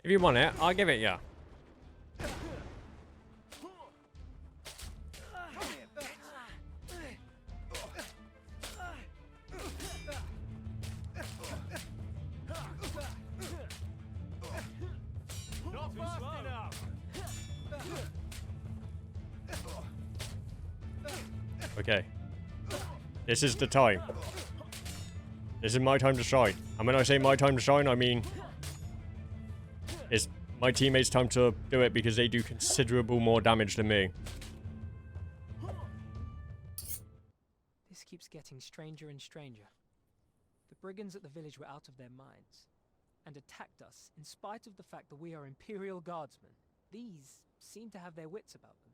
If you want it, I'll give it you. Okay. This is the time. This is my time to shine. And when I say my time to shine, I mean... it's my teammates' time to do it because they do considerable more damage than me. This keeps getting stranger and stranger. The brigands at the village were out of their minds and attacked us in spite of the fact that we are Imperial Guardsmen. These seem to have their wits about them.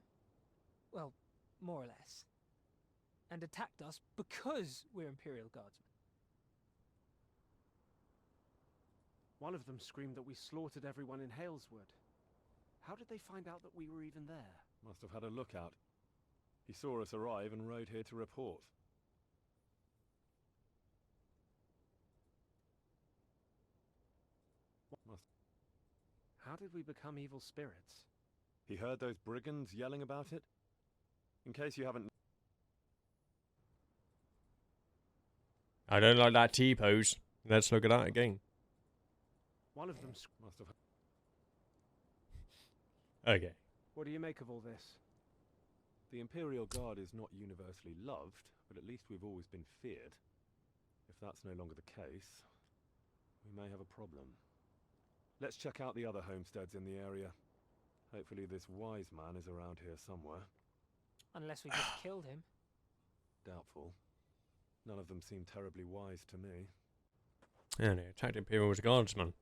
Well, more or less. And attacked us because we're Imperial Guardsmen. One of them screamed that we slaughtered everyone in Haleswood. How did they find out that we were even there? Must have had a lookout. He saw us arrive and rode here to report. How did we become evil spirits? He heard those brigands yelling about it? In case you haven't... I don't like that T-pose. Let's look at that again. One of them Must have... Okay. What do you make of all this? The Imperial Guard is not universally loved, but at least we've always been feared. If that's no longer the case, we may have a problem. Let's check out the other homesteads in the area. Hopefully this wise man is around here somewhere. Unless we just killed him. Doubtful. None of them seem terribly wise to me. Yeah, they attacked Imperial Guardsman.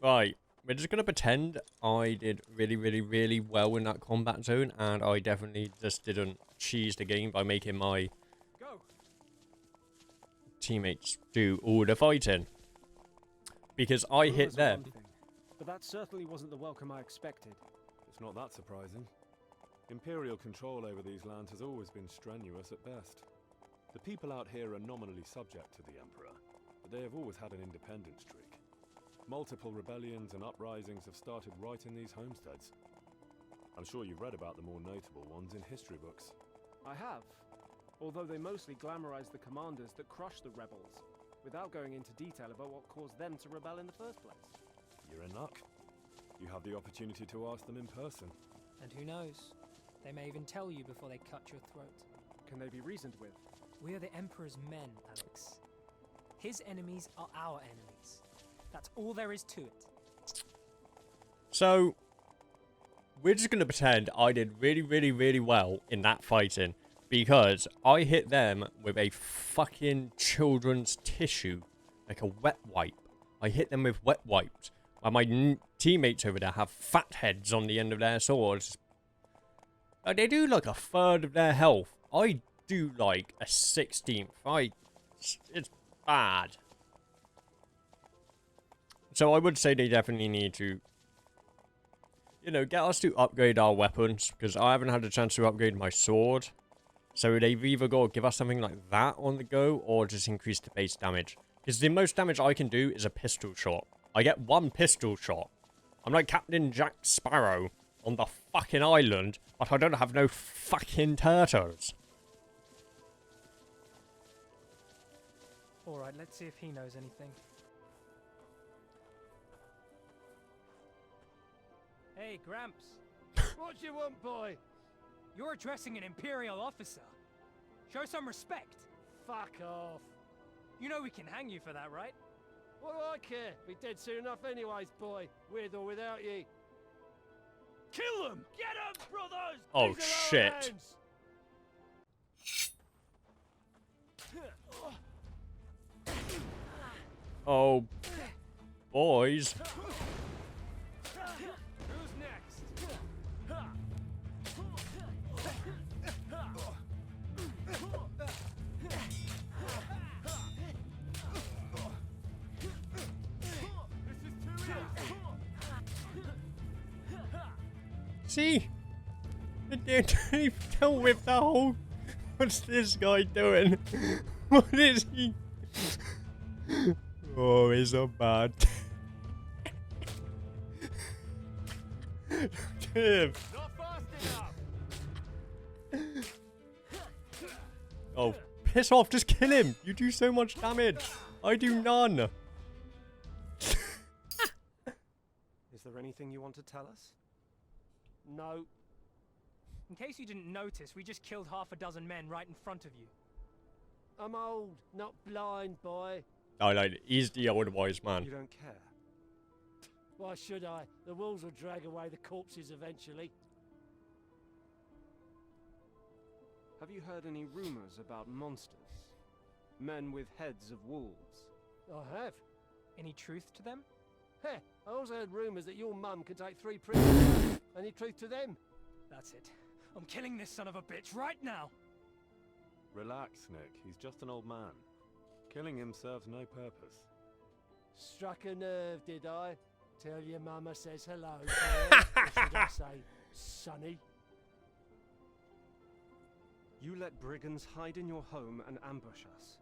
Right, we're just going to pretend I did really well in that combat zone, and I definitely just didn't cheese the game by making my teammates do all the fighting. Because I hit them. But that certainly wasn't the welcome I expected. It's not that surprising. Imperial control over these lands has always been strenuous at best. The people out here are nominally subject to the Emperor, but they have always had an independent streak. Multiple rebellions and uprisings have started right in these homesteads. I'm sure you've read about the more notable ones in history books. I have, although they mostly glamorize the commanders that crushed the rebels, without going into detail about what caused them to rebel in the first place. You're in luck. You have the opportunity to ask them in person. And who knows? They may even tell you before they cut your throat. Can they be reasoned with? We are the Emperor's men, Alex. His enemies are our enemies. That's all there is to it. So, we're just going to pretend I did really well in that fighting. Because I hit them with a fucking children's tissue. Like a wet wipe. I hit them with wet wipes. While my teammates over there have fat heads on the end of their swords. They do like a third of their health. I do like a 16th. It's bad. So I would say they definitely need to, you know, get us to upgrade our weapons. Because I haven't had a chance to upgrade my sword. So they've either got to give us something like that on the go, or just increase the base damage. Because the most damage I can do is a pistol shot. I get one pistol shot. I'm like Captain Jack Sparrow on the fucking island, but I don't have no fucking turtles. Alright, let's see if he knows anything. Hey, Gramps. What do you want, boy? You're addressing an Imperial officer. Show some respect. Fuck off. You know we can hang you for that, right? What do I care? Be dead soon enough anyways, boy. With or without ye. Kill them! Get them, brothers! Oh, These are our shit. hands. Oh, boys. Who's next? See? They dealt with the whole... What's this guy doing? What is he... Oh, he's so bad. Him. Not fast enough! Oh, piss off. Just kill him. You do so much damage. I do none. Is there anything you want to tell us? No. In case you didn't notice, we just killed half a dozen men right in front of you. I'm old, not blind, boy. I like it. He's the old wise man. You don't care? Why should I? The wolves will drag away the corpses eventually. Have you heard any rumors about monsters? Men with heads of wolves? I have. Any truth to them? Heh, I also heard rumours that your mum can take 3 prisoners. Any truth to them? That's it. I'm killing this son of a bitch right now. Relax, Nick. He's just an old man. Killing him serves no purpose. Struck a nerve, did I? Tell your mama says hello, boy. Or should I say, sonny? You let brigands hide in your home and ambush us.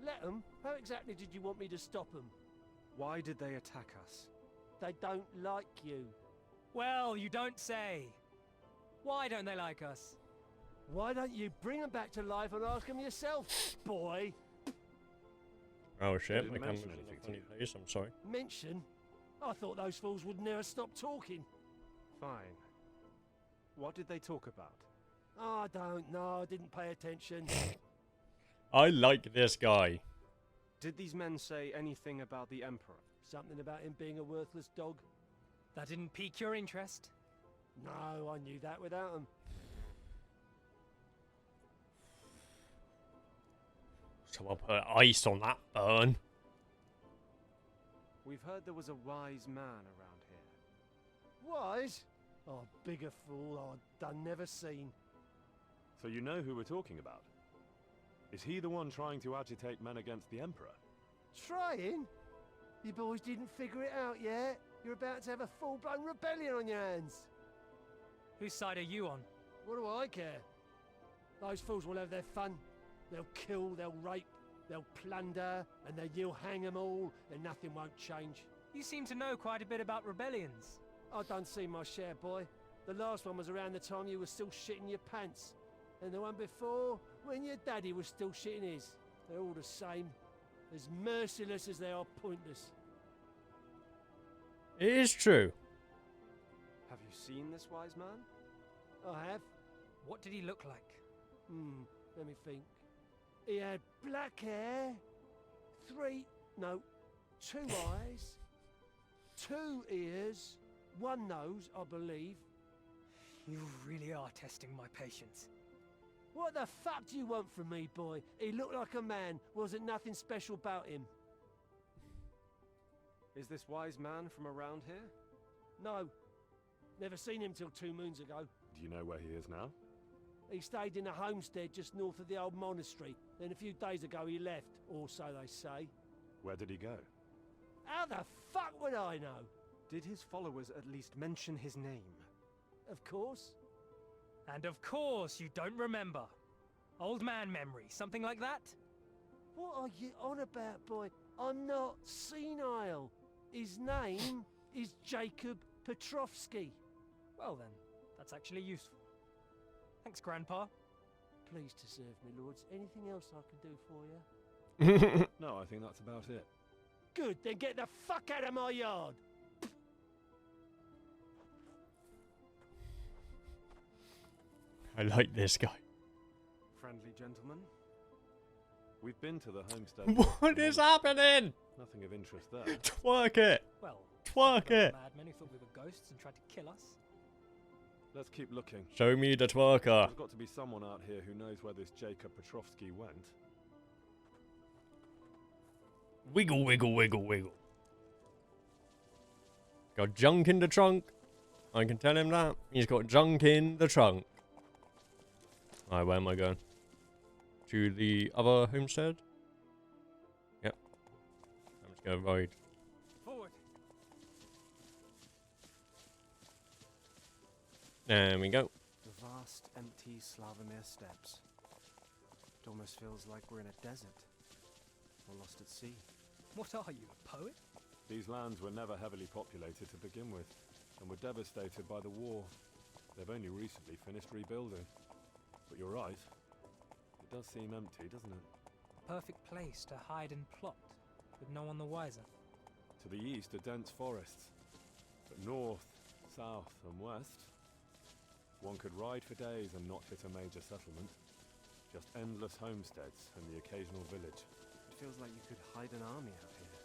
Let 'em? How exactly did you want me to stop 'em? Why did they attack us? They don't like you. Well, you don't say. Why don't they like us? Why don't you bring 'em back to life and ask 'em yourself, boy? Oh shit, didn't my camera's mention in a anything to funny you. place, I'm sorry. Mention? I thought those fools would never stop talking. Fine. What did they talk about? I don't know, I didn't pay attention. I like this guy. Did these men say anything about the Emperor? Something about him being a worthless dog? That didn't pique your interest? No, I knew that without 'em. Someone put ice on that burn. We've heard there was a wise man around here. Wise? Oh, bigger fool I'd done never seen. So you know who we're talking about? Is he the one trying to agitate men against the Emperor? Trying? You boys didn't figure it out yet? You're about to have a full-blown rebellion on your hands. Whose side are you on? What do I care? Those fools will have their fun. They'll kill, they'll rape, they'll plunder, and then you'll hang them all, and nothing won't change. You seem to know quite a bit about rebellions. I done see my share, boy. The last one was around the time you were still shitting your pants. And the one before, when your daddy was still shitting his. They're all the same. As merciless as they are pointless. It is true. Have you seen this wise man? I have. What did he look like? Let me think. He had black hair, 2 eyes, 2 ears, 1 nose, I believe. You really are testing my patience. What the fuck do you want from me, boy? He looked like a man, wasn't nothing special about him. Is this wise man from around here? No, never seen him till 2 moons ago. Do you know where he is now? He stayed in a homestead just north of the old monastery. Then a few days ago he left, or so they say. Where did he go? How the fuck would I know? Did his followers at least mention his name? Of course. And of course you don't remember. Old man memory, something like that? What are you on about, boy? I'm not senile. His name is Jacob Petrovsky. Well then, that's actually useful. Thanks, Grandpa. Please to serve me, lords. Anything else I can do for you? No, I think that's about it. Good, then get the fuck out of my yard. I like this guy. Friendly gentleman? We've been to the homestead. What is happening? Nothing of interest there. Twerk it. Well, Twerk it. madmen who thought we were ghosts and tried to kill us. Let's keep looking. Show me the twerker. There's got to be someone out here who knows where this Jacob Petrovsky went. Wiggle, wiggle, wiggle, wiggle. Got junk in the trunk. I can tell him that. He's got junk in the trunk. Alright, where am I going? To the other homestead? Yep. I'm just gonna ride. Forward. There we go. The vast, empty Slavomir steppes. It almost feels like we're in a desert. Or lost at sea. What are you, a poet? These lands were never heavily populated to begin with. and were devastated by the war. They've only recently finished rebuilding. But you're right. It does seem empty, doesn't it? Perfect place to hide and plot, with no one the wiser. To the east are dense forests. But north, south and west, one could ride for days and not hit a major settlement. Just endless homesteads and the occasional village. It feels like you could hide an army out here.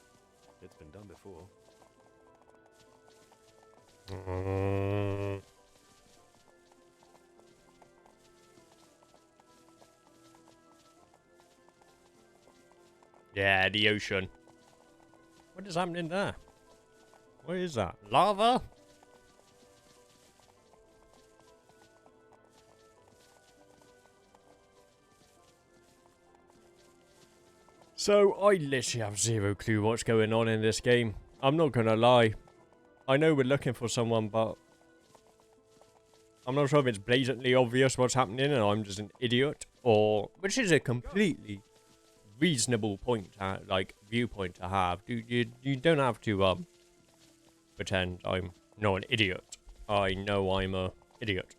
It's been done before. Yeah, the ocean. What is happening there? What is that? Lava? So, I literally have zero clue what's going on in this game. I'm not gonna lie. I know we're looking for someone, but I'm not sure if it's blatantly obvious what's happening and I'm just an idiot, or which is a completely reasonable point, like viewpoint to have. You don't have to pretend I'm not an idiot. I know I'm a idiot.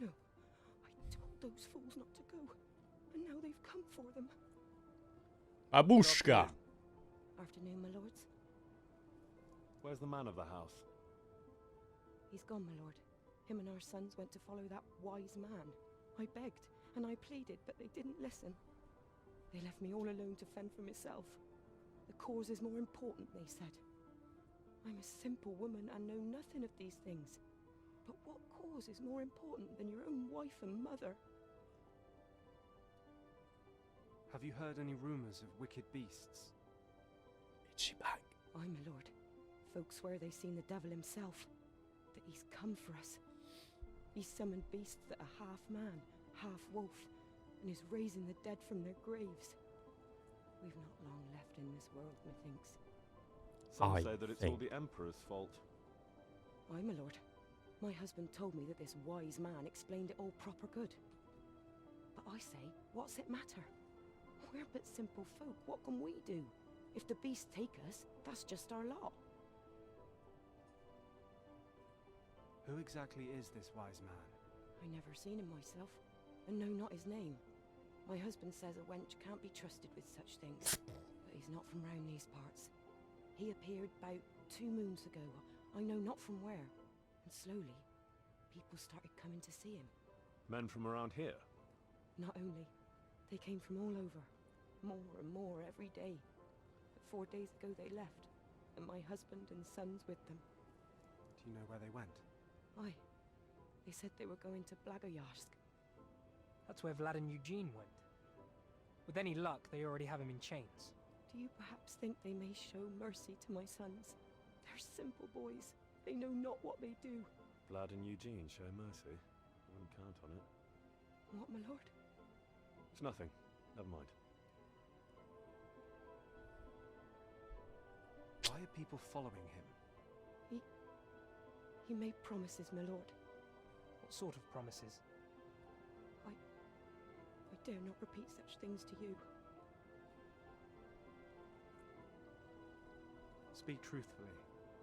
No. I told those fools not to go, and now they've come for them. Babushka. Afternoon, my lords. Where's the man of the house? He's gone, my lord. Him and our sons went to follow that wise man. I begged, and I pleaded, but they didn't listen. They left me all alone to fend for myself. The cause is more important, they said. I'm a simple woman and know nothing of these things. But what cause is more important than your own wife and mother? Have you heard any rumors of wicked beasts? Is she back? Aye, my lord. Folks swear they've seen the devil himself. That he's come for us. He's summoned beasts that are half man, half wolf, and is raising the dead from their graves. We've not long left in this world, methinks. Some I say that it's all the Emperor's fault. Aye, my lord. My husband told me that this wise man explained it all proper good. But I say, what's it matter? We're but simple folk, what can we do? If the beasts take us, that's just our lot. Who exactly is this wise man? I never seen him myself, and know not his name. My husband says a wench can't be trusted with such things, but he's not from round these parts. He appeared about 2 moons ago, I know not from where, and slowly, people started coming to see him. Men from around here? Not only, they came from all over, more and more every day. But 4 days ago they left, and my husband and sons with them. Do you know where they went? Aye, they said they were going to Blagoyarsk. That's where Vlad and Eugene went. With any luck, they already have him in chains. Do you perhaps think they may show mercy to my sons? They're simple boys. They know not what they do. Vlad and Eugene show mercy. I wouldn't count on it. What, my lord? It's nothing. Never mind. Why are people following him? He made promises, my lord. What sort of promises? I dare not repeat such things to you. Speak truthfully.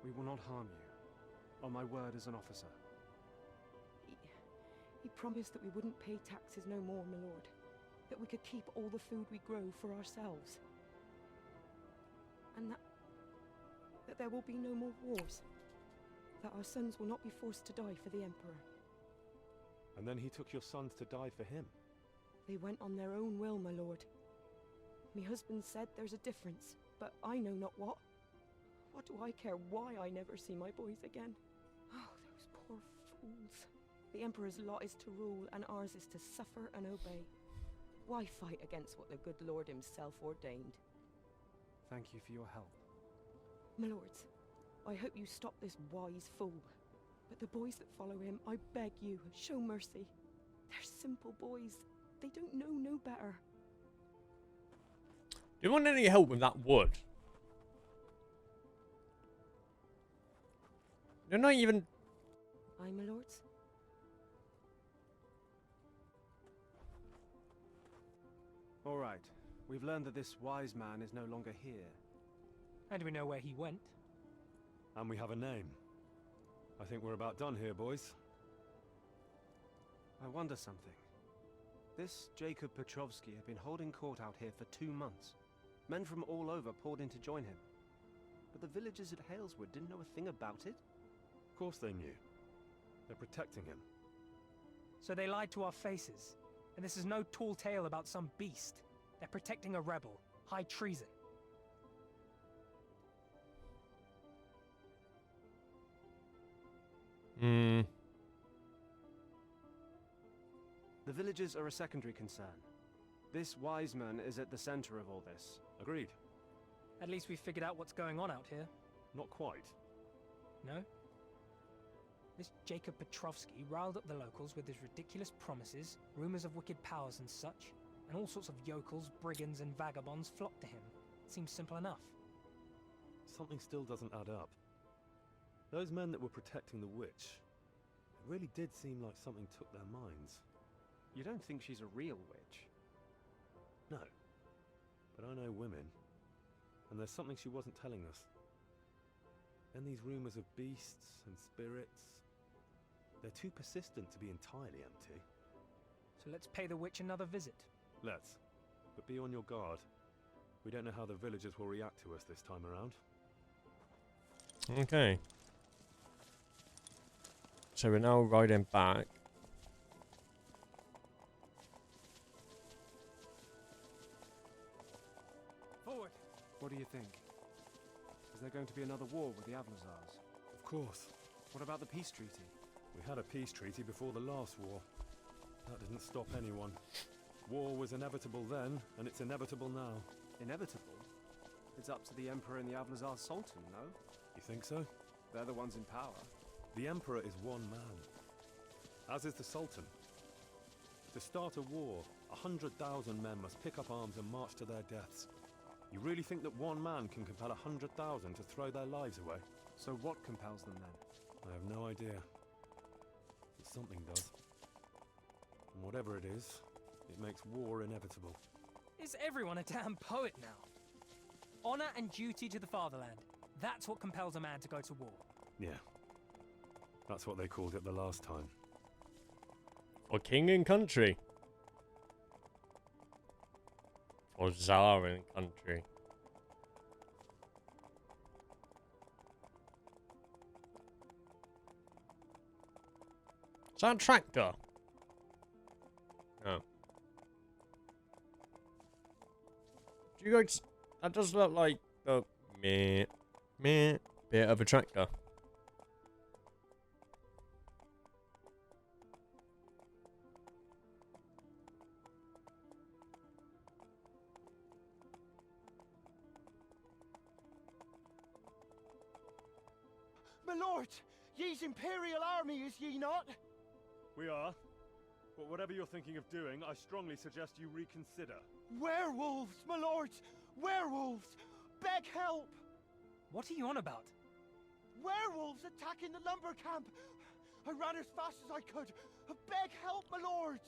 We will not harm you. On my word as an officer. He promised that we wouldn't pay taxes no more, my lord. That we could keep all the food we grow for ourselves. And that there will be no more wars. That our sons will not be forced to die for the Emperor. And then he took your sons to die for him. They went on their own will, my lord. Me husband said there's a difference, but I know not what. What do I care why I never see my boys again? Oh, those poor fools. The Emperor's lot is to rule, and ours is to suffer and obey. Why fight against what the good Lord himself ordained? Thank you for your help. My lords, I hope you stop this wise fool. But the boys that follow him, I beg you, show mercy. They're simple boys. They don't know no better. Do you want any help with that wood? They're not even... Aye, my lords. All right. We've learned that this wise man is no longer here. And we know where he went. And we have a name. I think we're about done here, boys. I wonder something. This Jacob Petrovsky had been holding court out here for 2 months. Men from all over poured in to join him. But the villagers at Haleswood didn't know a thing about it? Of course they knew. They're protecting him. So they lied to our faces. And this is no tall tale about some beast. They're protecting a rebel. High treason. Hmm. The villagers are a secondary concern. This wise man is at the center of all this. Agreed. At least we figured out what's going on out here. Not quite. No? This Jacob Petrovsky riled up the locals with his ridiculous promises, rumors of wicked powers and such, and all sorts of yokels, brigands, and vagabonds flocked to him. Seems simple enough. Something still doesn't add up. Those men that were protecting the witch, it really did seem like something took their minds. You don't think she's a real witch? No. But I know women. And there's something she wasn't telling us. And these rumors of beasts and spirits, they're too persistent to be entirely empty. So let's pay the witch another visit. Let's. But be on your guard. We don't know how the villagers will react to us this time around. Okay. So we're now riding back. Forward! What do you think? Is there going to be another war with the Avlazars? Of course. What about the peace treaty? We had a peace treaty before the last war. That didn't stop anyone. War was inevitable then, and it's inevitable now. Inevitable? It's up to the Emperor and the Avlazar Sultan, no? You think so? They're the ones in power. The Emperor is one man. As is the Sultan. To start a war, 100,000 men must pick up arms and march to their deaths. You really think that one man can compel 100,000 to throw their lives away? So what compels them then? I have no idea. But something does. And whatever it is, it makes war inevitable. Is everyone a damn poet now? Honor and duty to the fatherland. That's what compels a man to go to war. Yeah. That's what they called it the last time. For king and country. Or Tsar and country. Is that a tractor? No. Do you guys... That does look like a meh bit of a tractor. My lord, ye's Imperial army, is ye not? We are. But whatever you're thinking of doing, I strongly suggest you reconsider. Werewolves, my lords! Werewolves! Beg help! What are you on about? Werewolves attacking the lumber camp! I ran as fast as I could. Beg help, my lords!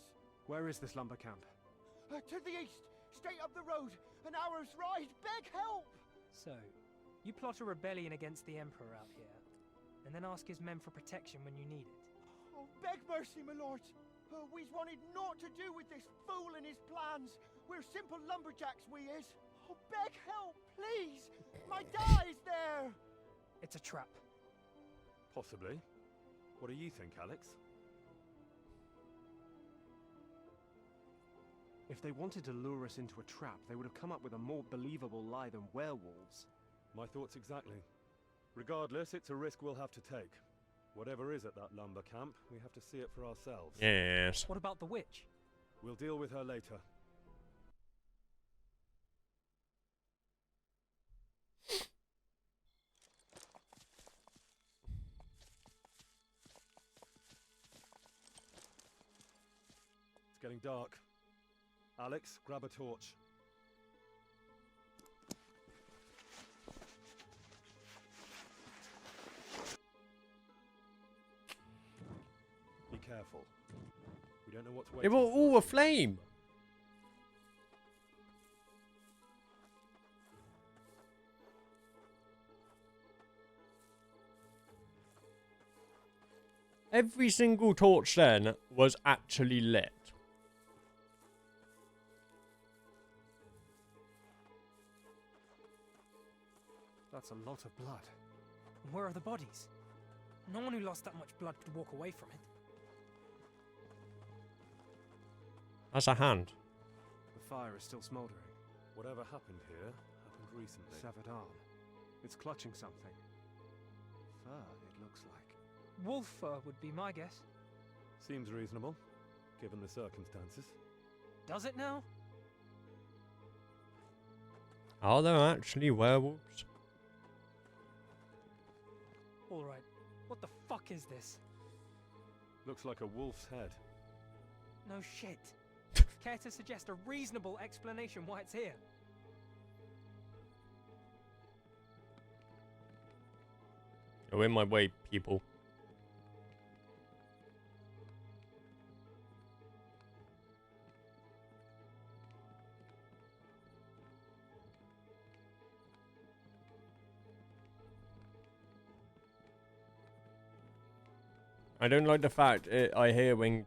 Where is this lumber camp? To the east, straight up the road, an hour's ride. Beg help! So, you plot a rebellion against the Emperor out here, and then ask his men for protection when you need it. Oh, beg mercy, my lords. We's wanted naught to do with this fool and his plans. We're simple lumberjacks, we is. Oh, beg help, please! My dad's there! It's a trap. Possibly. What do you think, Alex? If they wanted to lure us into a trap, they would have come up with a more believable lie than werewolves. My thoughts exactly. Regardless, it's a risk we'll have to take. Whatever is at that lumber camp, we have to see it for ourselves. Yes. What about the witch? We'll deal with her later. It's getting dark. Alex, grab a torch. Be careful. We don't know what's They waiting. were all aflame. Every single torch then was actually lit. That's a lot of blood. Where are the bodies? No one who lost that much blood could walk away from it. That's a hand. The fire is still smouldering. Whatever happened here happened recently. Severed arm. It's clutching something. Fur, it looks like. Wolf fur would be my guess. Seems reasonable, given the circumstances. Does it now? Are there actually werewolves? Alright, what the fuck is this? Looks like a wolf's head. No shit. Care to suggest a reasonable explanation why it's here? You're in my way, people. I don't like the fact I hear when...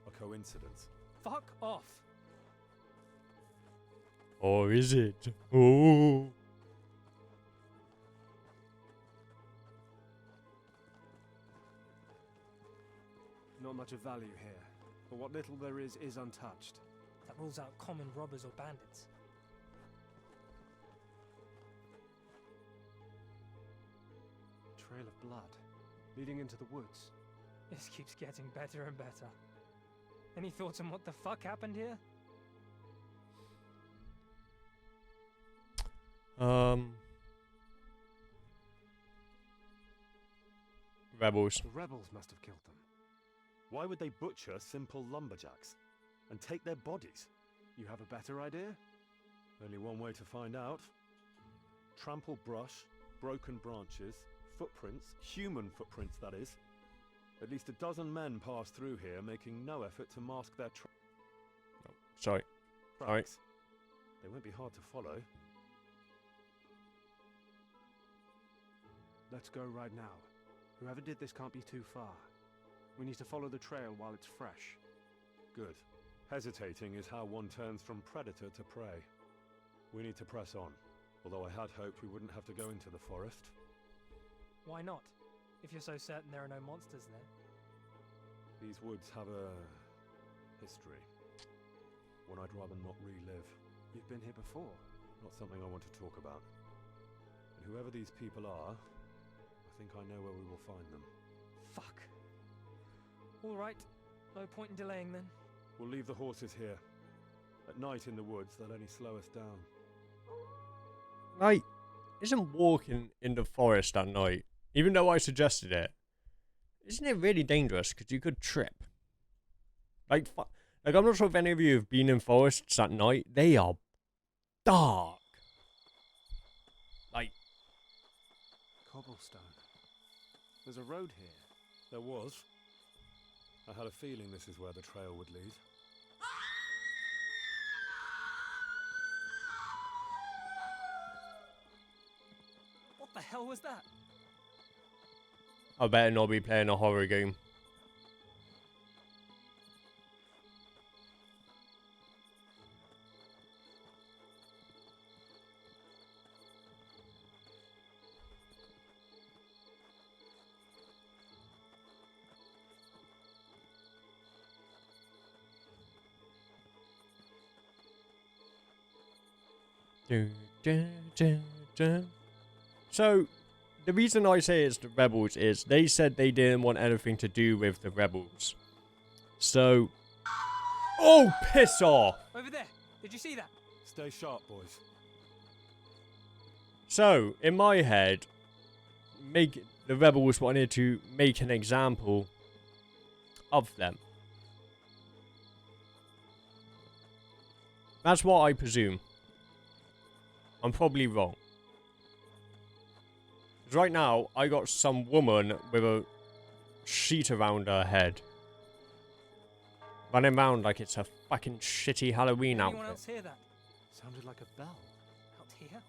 A coincidence. Fuck off. Or is it? Oh. Not much of value here, but what little there is untouched. That rules out common robbers or bandits. Trail of blood, leading into the woods. This keeps getting better and better. Any thoughts on what the fuck happened here? Rebels. The rebels must have killed them. Why would they butcher simple lumberjacks and take their bodies? You have a better idea? Only one way to find out. Trampled brush, broken branches, footprints, human footprints that is. At least a dozen men passed through here, making no effort to mask their Sorry. tracks. They won't be hard to follow. Let's go right now. Whoever did this can't be too far. We need to follow the trail while it's fresh. Good. Hesitating is how one turns from predator to prey. We need to press on, although I had hoped we wouldn't have to go into the forest. Why not? If you're so certain there are no monsters there. These woods have a history. One I'd rather not relive. You've been here before. Not something I want to talk about. And whoever these people are, I think I know where we will find them. Fuck. Alright. No point in delaying then. We'll leave the horses here. At night in the woods, they'll only slow us down. Like, isn't walking in the forest at night, even though I suggested it, isn't it really dangerous? Because you could trip. Like, I'm not sure if any of you have been in forests at night. They are dark. Like, Cobblestone. There's a road here. There was. I had a feeling this is where the trail would lead. What the hell was that? I better not be playing a horror game. So, the reason I say it's the rebels is they said they didn't want anything to do with the rebels. So, oh, piss off! Over there. Did you see that? Stay sharp, boys. So, in my head, the rebels wanted to make an example of them. That's what I presume. I'm probably wrong. 'Cause right now, I got some woman with a sheet around her head. Running around like it's a fucking shitty Halloween Anyone outfit. else hear that? Sounded like a bell. Out here?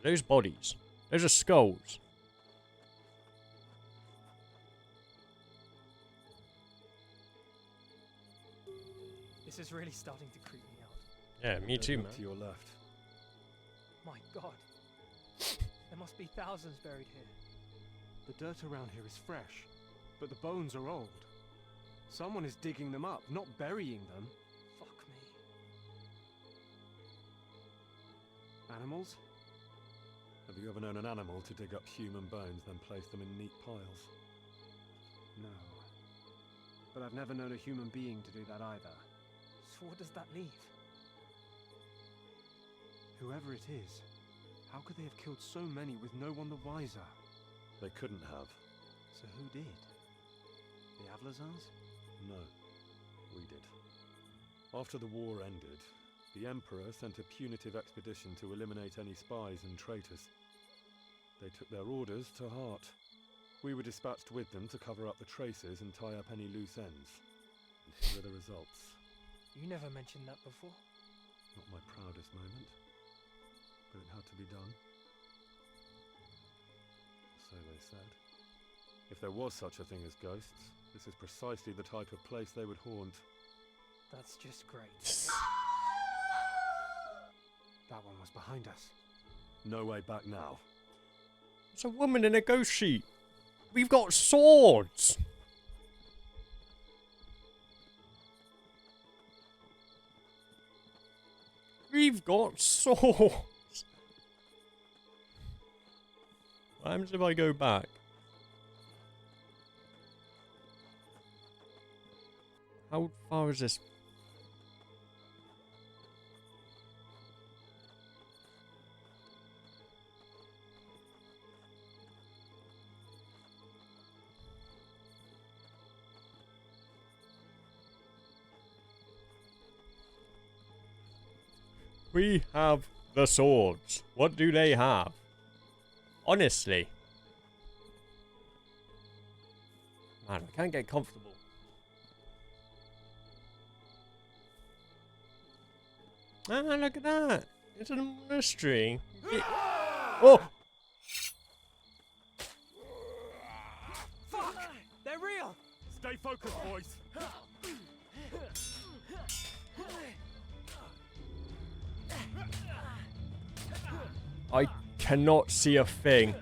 Those bodies. Those are skulls. This is really starting to creep me out. Yeah, me too, man. To your left. My God. There must be thousands buried here. The dirt around here is fresh, but the bones are old. Someone is digging them up, not burying them. Fuck me. Animals? Have you ever known an animal to dig up human bones, then place them in neat piles? No. But I've never known a human being to do that either. So what does that leave? Whoever it is, how could they have killed so many with no one the wiser? They couldn't have. So who did? The Avlazars? No, we did. After the war ended, the Emperor sent a punitive expedition to eliminate any spies and traitors. They took their orders to heart. We were dispatched with them to cover up the traces and tie up any loose ends. And here are the results. You never mentioned that before. Not my proudest moment, but it had to be done. So they said. If there was such a thing as ghosts, this is precisely the type of place they would haunt. That's just great. That one was behind us. No way back now. It's a woman in a ghost sheet. We've got swords. We've got swords. What happens if I go back? How far is this? We have the swords. What do they have? Honestly. Man, I can't get comfortable. Ah, look at that. It's a monastery. Oh! Fuck! They're real! Stay focused, boys! I cannot see a thing.